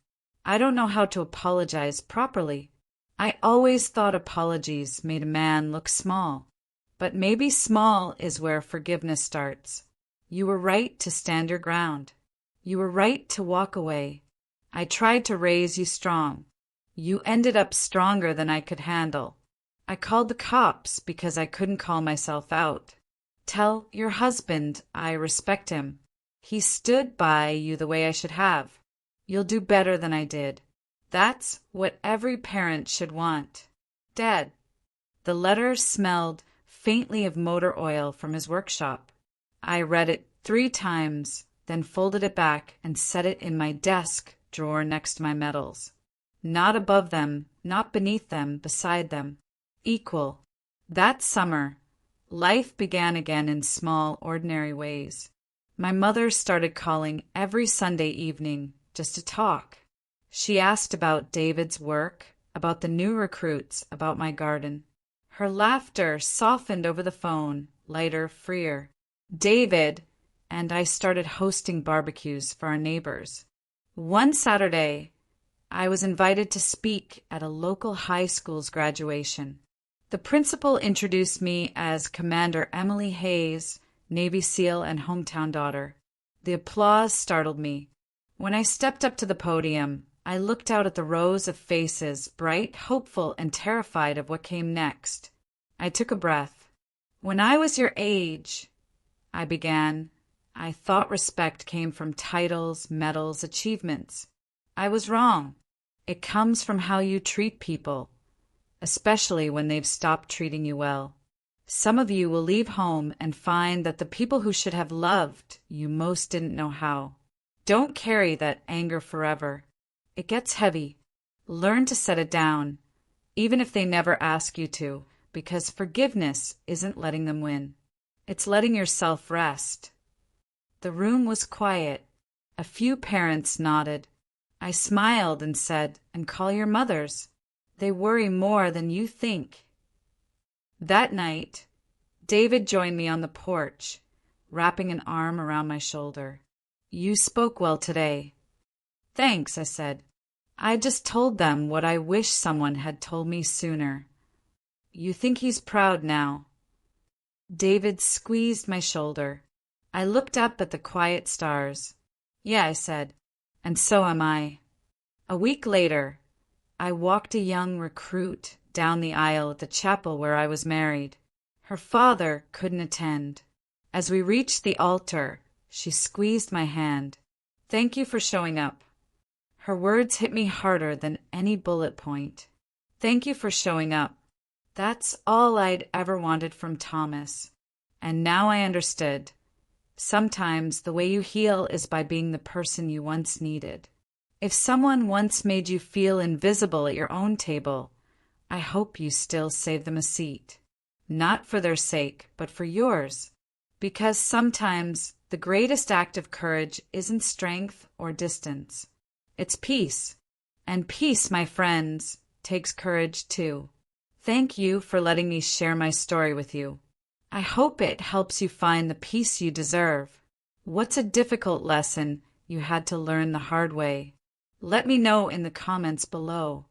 "I don't know how to apologize properly. I always thought apologies made a man look small. But maybe small is where forgiveness starts. You were right to stand your ground. You were right to walk away. I tried to raise you strong. You ended up stronger than I could handle. I called the cops because I couldn't call myself out. Tell your husband I respect him. He stood by you the way I should have. You'll do better than I did. That's what every parent should want. Dad." The letter smelled faintly of motor oil from his workshop. I read it 3 times, then folded it back and set it in my desk drawer next to my medals. Not above them, not beneath them, beside them. Equal. That summer, life began again in small, ordinary ways. My mother started calling every Sunday evening just to talk. She asked about David's work, about the new recruits, about my garden. Her laughter softened over the phone, lighter, freer. David and I started hosting barbecues for our neighbors. One Saturday, I was invited to speak at a local high school's graduation. The principal introduced me as Commander Emily Hayes, Navy SEAL and hometown daughter. The applause startled me. When I stepped up to the podium, I looked out at the rows of faces, bright, hopeful, and terrified of what came next. I took a breath. When I was your age, I began, I thought respect came from titles, medals, achievements. I was wrong. It comes from how you treat people, especially when they've stopped treating you well. Some of you will leave home and find that the people who should have loved you most didn't know how. Don't carry that anger forever. It gets heavy. Learn to set it down, even if they never ask you to, because forgiveness isn't letting them win. It's letting yourself rest. The room was quiet. A few parents nodded. I smiled and said, "And call your mothers. They worry more than you think." That night, David joined me on the porch, wrapping an arm around my shoulder. "You spoke well today." "Thanks," I said. "I just told them what I wish someone had told me sooner." "You think he's proud now?" David squeezed my shoulder. I looked up at the quiet stars. "Yeah," I said, "and so am I." A week later, I walked a young recruit down the aisle at the chapel where I was married. Her father couldn't attend. As we reached the altar, she squeezed my hand. "Thank you for showing up." Her words hit me harder than any bullet point. Thank you for showing up. That's all I'd ever wanted from Thomas. And now I understood. Sometimes the way you heal is by being the person you once needed. If someone once made you feel invisible at your own table, I hope you still save them a seat. Not for their sake, but for yours. Because sometimes the greatest act of courage isn't strength or distance. It's peace. And peace, my friends, takes courage too. Thank you for letting me share my story with you. I hope it helps you find the peace you deserve. What's a difficult lesson you had to learn the hard way? Let me know in the comments below.